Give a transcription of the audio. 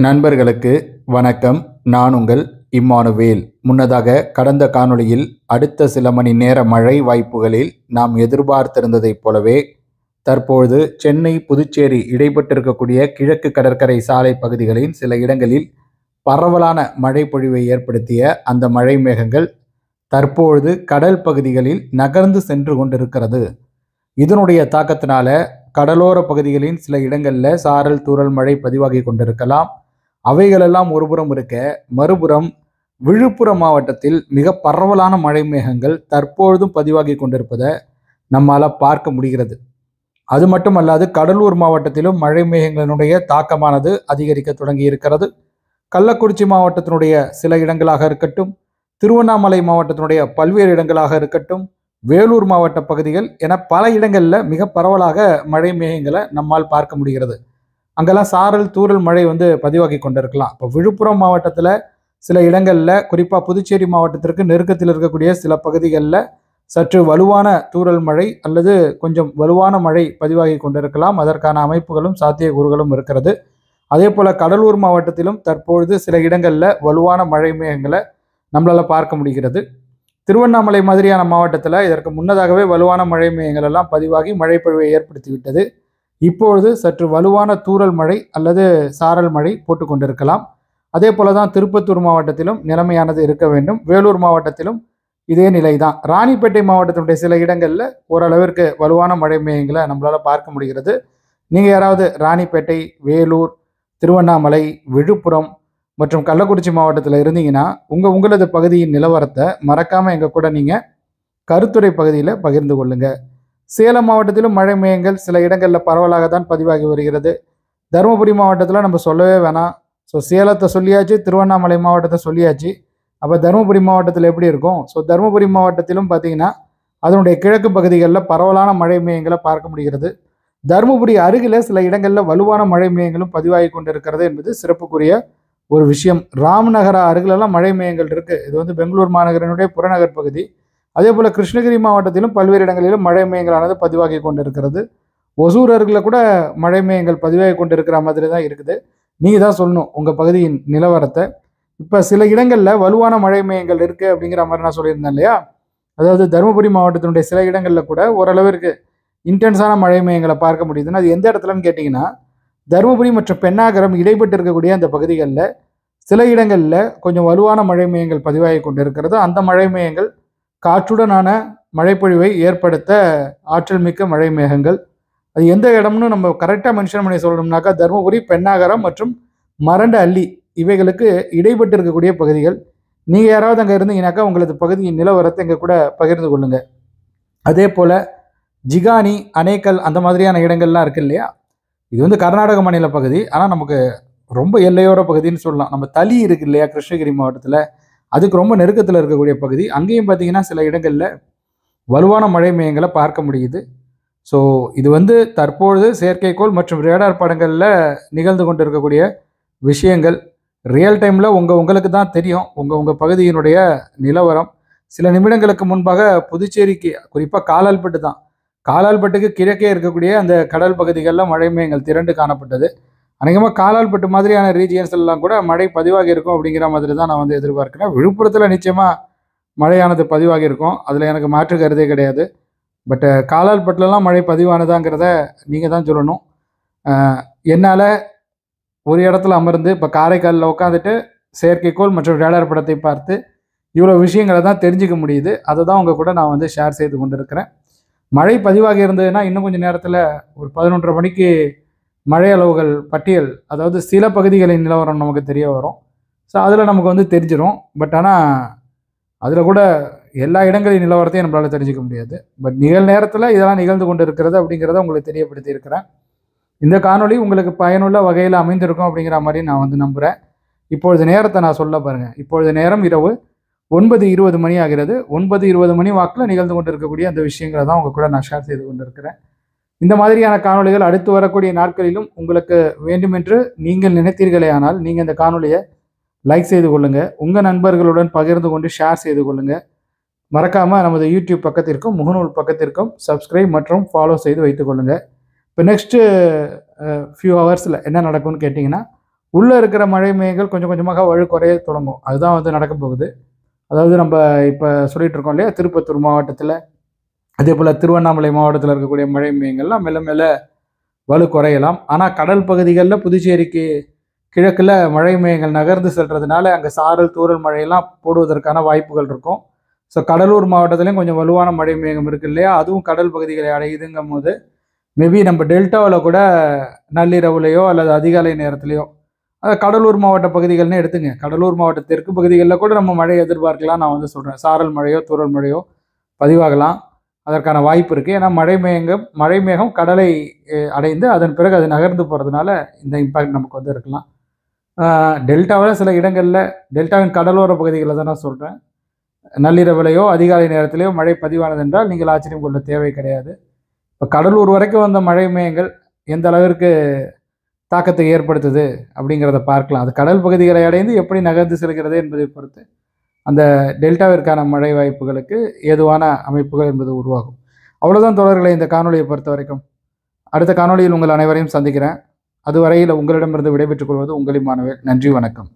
நண்பர்களுக்கு வணக்கம். நான் உங்கள் இம்மானுவேல். முன்னதாக கடந்த காணொளியில் அடுத்த சில மணி நேர மழை வாய்ப்புகளில் நாம் எதிர்பார்த்திருந்ததைப் போலவே தற்பொழுது சென்னை புதுச்சேரி இடைப்பட்டிருக்கக்கூடிய கிழக்கு கடற்கரை சாலை பகுதிகளின் சில இடங்களில் பரவலான மழை பொழிவை ஏற்படுத்திய அந்த மழை மேகங்கள் தற்பொழுது கடல் பகுதிகளில் நகர்ந்து சென்று கொண்டிருக்கிறது. இதனுடைய தாக்கத்தினால கடலோர பகுதிகளின் சில இடங்களில் சாரல் தூறல் மழை பதிவாகி கொண்டிருக்கலாம். அவைகளெல்லாம் ஒருபுறம் இருக்க, மறுபுறம் விழுப்புரம் மாவட்டத்தில் மிக பரவலான மழை மேகங்கள் தற்பொழுதும் பதிவாகி கொண்டிருப்பதை நம்மால் பார்க்க முடிகிறது. அது மட்டுமல்லாது கடலூர் மாவட்டத்திலும் மழை மேகங்களினுடைய தாக்கமானது அதிகரிக்க தொடங்கி இருக்கிறது. கள்ளக்குறிச்சி மாவட்டத்தினுடைய சில இடங்களாக இருக்கட்டும், திருவண்ணாமலை மாவட்டத்தினுடைய பல்வேறு இடங்களாக இருக்கட்டும், வேலூர் மாவட்ட பகுதிகள் என பல இடங்களில் மிக பரவலாக மழை மேகங்களை நம்மால் பார்க்க முடிகிறது. அங்கெல்லாம் சாரல் தூறல் மழை பதிவாகி கொண்டிருக்கலாம். இப்போ விழுப்புரம் மாவட்டத்தில் சில இடங்களில், குறிப்பாக புதுச்சேரி மாவட்டத்திற்கு நெருக்கத்தில் இருக்கக்கூடிய சில பகுதிகளில் சற்று வலுவான தூறல் மழை அல்லது கொஞ்சம் வலுவான மழை பதிவாகி கொண்டிருக்கலாம். அதற்கான அமைப்புகளும் சாத்தியக்கூறுகளும் இருக்கிறது. அதே போல் கடலூர் மாவட்டத்திலும் தற்பொழுது சில இடங்களில் வலுவான மழை மேகங்களை நம்மளால் பார்க்க முடிகிறது. திருவண்ணாமலை மாதிரியான மாவட்டத்தில் இதற்கு முன்னதாகவே வலுவான மழை மேகங்கள் எல்லாம் பதிவாகி மழை பொழிவை ஏற்படுத்திவிட்டது. இப்பொழுது சற்று வலுவான தூறல் மழை அல்லது சாரல் மழை போட்டு கொண்டிருக்கலாம். அதே போல தான் திருப்பத்தூர் மாவட்டத்திலும் நிலைமையானது இருக்க வேண்டும். வேலூர் மாவட்டத்திலும் இதே நிலை தான். ராணிப்பேட்டை மாவட்டத்தினுடைய சில இடங்களில் ஓரளவிற்கு வலுவான மழை மேகங்களை நம்மளால் பார்க்க முடிகிறது. நீங்கள் யாராவது ராணிப்பேட்டை, வேலூர், திருவண்ணாமலை, விழுப்புரம் மற்றும் கள்ளக்குறிச்சி மாவட்டத்தில் இருந்தீங்கன்னா உங்களது பகுதியின் நிலவரத்தை மறக்காமல் எங்கள் கூட நீங்கள் கருத்துரை பகுதியில் பகிர்ந்து கொள்ளுங்கள். சேலம் மாவட்டத்திலும் மழை மேகங்கள் சில இடங்களில் பரவலாக தான் பதிவாகி வருகிறது. தருமபுரி மாவட்டத்தில் நம்ம சொல்லவே வேணாம். ஸோ சேலத்தை சொல்லியாச்சு, திருவண்ணாமலை மாவட்டத்தை சொல்லியாச்சு. அப்போ தருமபுரி மாவட்டத்தில் எப்படி இருக்கும்? ஸோ தருமபுரி மாவட்டத்திலும் பார்த்தீங்கன்னா அதனுடைய கிழக்கு பகுதிகளில் பரவலான மழை மேகங்களை பார்க்க முடிகிறது. தருமபுரி அருகில் சில இடங்களில் வலுவான மழை மேகங்களும் பதிவாகி கொண்டிருக்கிறது என்பது சிறப்புக்குரிய ஒரு விஷயம். ராம்நகரா அருகிலெல்லாம் மழை மேகங்கள் இருக்குது. இது பெங்களூர் மாநகரினுடைய புறநகர் பகுதி. அதே போல் கிருஷ்ணகிரி மாவட்டத்திலும் பல்வேறு இடங்களிலும் மழை மேகங்களானது பதிவாகி கொண்டிருக்கிறது. ஒசூர் அருகில் கூட மழை மேகங்கள் பதிவாகி கொண்டிருக்கிற மாதிரி தான் இருக்குது. நீங்கள் தான் சொல்லணும் உங்கள் பகுதியின் நிலவரத்தை. இப்போ சில இடங்களில் வலுவான மழை மேகங்கள் இருக்குது அப்படிங்கிற மாதிரி நான் சொல்லியிருந்தேன் இல்லையா? அதாவது தருமபுரி மாவட்டத்தினுடைய சில இடங்களில் கூட ஓரளவிற்கு இன்டென்ஸான மழை மேகங்களை பார்க்க முடியுதுன்னா அது எந்த இடத்துலன்னு கேட்டிங்கன்னா, தருமபுரி மற்றும் பெண்ணாகரம் இடைப்பட்டு இருக்கக்கூடிய அந்த பகுதிகளில் சில இடங்களில் கொஞ்சம் வலுவான மழை மேகங்கள் பதிவாகி கொண்டிருக்கிறது. அந்த மழை மேகங்கள் காற்றுடனான மழைப்பொழிவை ஏற்படுத்த ஆற்றல் மிக்க மழை மேகங்கள். அது எந்த இடம்னு நம்ம கரெக்டாக மென்ஷன் பண்ணி சொல்லணும்னாக்கா தருமபுரி, பெண்ணாகரம் மற்றும் மரண்ட அள்ளி இவைகளுக்கு இடைப்பட்டு இருக்கக்கூடிய பகுதிகள். நீங்கள் யாராவது அங்கே இருந்தீங்கன்னாக்கா உங்களது பகுதியின் நிலவரத்தை எங்கள் கூட பகிர்ந்து கொள்ளுங்கள். அதே போல் ஜிகானி, அணைக்கல் அந்த மாதிரியான இடங்கள்லாம் இருக்குது இல்லையா? இது கர்நாடக மாநில பகுதி. ஆனால் நமக்கு ரொம்ப எல்லையோர பகுதின்னு சொல்லலாம். நம்ம தளி இருக்குது இல்லையா கிருஷ்ணகிரி மாவட்டத்தில், அதுக்கு ரொம்ப நெருக்கத்தில் இருக்கக்கூடிய பகுதி. அங்கேயும் பார்த்தீங்கன்னா சில இடங்களில் வலுவான மழை மேகங்களை பார்க்க முடியுது. ஸோ இது தற்பொழுது செயற்கைக்கோள் மற்றும் ரேடார் படங்களில் நிகழ்ந்து கொண்டிருக்கக்கூடிய விஷயங்கள். ரியல் டைமில் உங்களுக்கு தான் தெரியும் உங்கள் பகுதியினுடைய நிலவரம். சில நிமிடங்களுக்கு முன்பாக புதுச்சேரிக்கு, குறிப்பாக காலால்பட்டுக்கு கிழக்கே இருக்கக்கூடிய அந்த கடல் பகுதிகளில் மழை மேகங்கள் திரண்டு காணப்பட்டது. அநேகமாக காலால்பட்டு மாதிரியான ரீஜியன்ஸ் எல்லாம் கூட மழை பதிவாகி இருக்கும் அப்படிங்கிற மாதிரி தான் நான் எதிர்பார்க்கிறேன். விழுப்புரத்தில் நிச்சயமாக மழையானது பதிவாகி இருக்கும், அதில் எனக்கு மாற்று கருதே கிடையாது. பட் காலால்பட்டுலலாம் மழை பதிவானதாங்கிறத நீங்கள் தான் சொல்லணும். என்னால் ஒரு இடத்துல அமர்ந்து இப்போ காரைக்காலில் உட்காந்துட்டு செயற்கைக்கோள் மற்றும் ரேடார் படத்தை பார்த்து இவ்வளோ விஷயங்களை தான் தெரிஞ்சிக்க முடியுது. அதை தான் உங்கள் கூட நான் ஷேர் செய்து கொண்டு இருக்கிறேன். மழை பதிவாகி இருந்ததுன்னா இன்னும் கொஞ்சம் நேரத்தில் ஒரு 11:30 மணிக்கு மழை அளவுகள் பட்டியல், அதாவது சில பகுதிகளின் நிலவரம் நமக்கு தெரிய வரும். ஸோ அதில் நமக்கு தெரிஞ்சிடும். பட் ஆனால் அதில் கூட எல்லா இடங்களின் நிலவரத்தையும் நம்மளால் தெரிஞ்சிக்க முடியாது. பட் நேரத்தில் இதெல்லாம் நிகழ்ந்து கொண்டு இருக்கிறது அப்படிங்கிறத உங்களுக்கு தெரியப்படுத்தி இருக்கிறேன். இந்த காணொளி உங்களுக்கு பயனுள்ள வகையில் அமைந்திருக்கும் அப்படிங்கிற மாதிரி நான் நம்புகிறேன். இப்பொழுது நேரத்தை நான் சொல்ல பாருங்கள். இப்பொழுது நேரம் இரவு 9:20 மணி ஆகிறது. 9:20 மணி வாக்கில் நிகழ்ந்து கொண்டு இருக்கக்கூடிய அந்த விஷயங்களை தான் உங்கள் கூட நான் ஷேர் செய்து கொண்டு இருக்கிறேன். இந்த மாதிரியான காணொளிகள் அடுத்து வரக்கூடிய நாட்களிலும் உங்களுக்கு வேண்டுமென்று நீங்கள் நினைத்தீர்களே ஆனால் நீங்கள் இந்த காணொளியை லைக் செய்து கொள்ளுங்கள். உங்கள் நண்பர்களுடன் பகிர்ந்து கொண்டு ஷேர் செய்து கொள்ளுங்கள். மறக்காமல் நமது யூடியூப் பக்கத்திற்கும் முகநூல் பக்கத்திற்கும் சப்ஸ்கிரைப் மற்றும் ஃபாலோ செய்து வைத்துக் கொள்ளுங்கள். இப்போ நெக்ஸ்ட்டு ஃபியூ ஹவர்ஸில் என்ன நடக்கும்னு கேட்டிங்கன்னா, உள்ளே இருக்கிற மழை மேகங்கள் கொஞ்சம் கொஞ்சமாக வலுக்குறைய தொடங்கும். அதுதான் வந்து நடக்க போகுது. அதாவது நம்ம இப்போ சொல்லிட்டு இருக்கோம் இல்லையா, திருப்பத்தூர் மாவட்டத்தில், அதே போல் திருவண்ணாமலை மாவட்டத்தில் இருக்கக்கூடிய மழை மேகங்கள்லாம் மெல்ல மெல்ல வலு குறையலாம். ஆனால் கடல் பகுதிகளில் புதுச்சேரிக்கு கிழக்கில் மழை மேகங்கள் நகர்ந்து செல்றதுனால அங்கே சாரல் தூறல் மழையெல்லாம் போடுவதற்கான வாய்ப்புகள் இருக்கும். ஸோ கடலூர் மாவட்டத்திலையும் கொஞ்சம் வலுவான மழை மேகம் இருக்குது இல்லையா, அதுவும் கடல் பகுதிகளை அடையுதுங்கும் போது மேபி நம்ம டெல்டாவில் கூட நள்ளிரவுலையோ அல்லது அதிகாலை நேரத்துலையோ, கடலூர் மாவட்ட பகுதிகள்னு எடுத்துங்க, கடலூர் மாவட்ட தெற்கு பகுதிகளில் கூட நம்ம மழை எதிர்பார்க்கலாம். நான் வந்து சொல்கிறேன், சாரல் மழையோ தூறல் மழையோ பதிவாகலாம். அதற்கான வாய்ப்பு இருக்குது. ஏன்னா மழை மேகம் கடலை அடைந்து அதன் பிறகு அது நகர்ந்து போகிறதுனால இந்த இம்பேக்ட் நமக்கு வந்து இருக்கலாம். டெல்டாவில் சில இடங்களில், டெல்டாவின் கடலோர பகுதிகளில் தான் நான் சொல்கிறேன், நள்ளிரவிலையோ அதிகாலை நேரத்திலேயோ மழை பதிவானது என்றால் நீங்கள் ஆச்சரியம் கொள்ள தேவை கிடையாது. இப்போ கடலூர் வரைக்கும் வந்த மழை மேகங்கள் எந்த அளவிற்கு தாக்கத்தை ஏற்படுத்துது அப்படிங்கிறத பார்க்கலாம். அது கடல் பகுதிகளை அடைந்து எப்படி நகர்ந்து செல்கிறது என்பதை பொறுத்து அந்த டெல்டாவிற்கான மழை வாய்ப்புகளுக்கு ஏதுவான அமைப்புகள் என்பது உருவாகும். அவ்வளோதான் தோழர்களை, இந்த காணொலியை பொறுத்த வரைக்கும். அடுத்த காணொலியில் உங்கள் அனைவரையும் சந்திக்கிறேன். அதுவரையில் உங்களிடமிருந்து விடைபெற்றுக் கொள்வது உங்கள் இம்மானுவேல். நன்றி, வணக்கம்.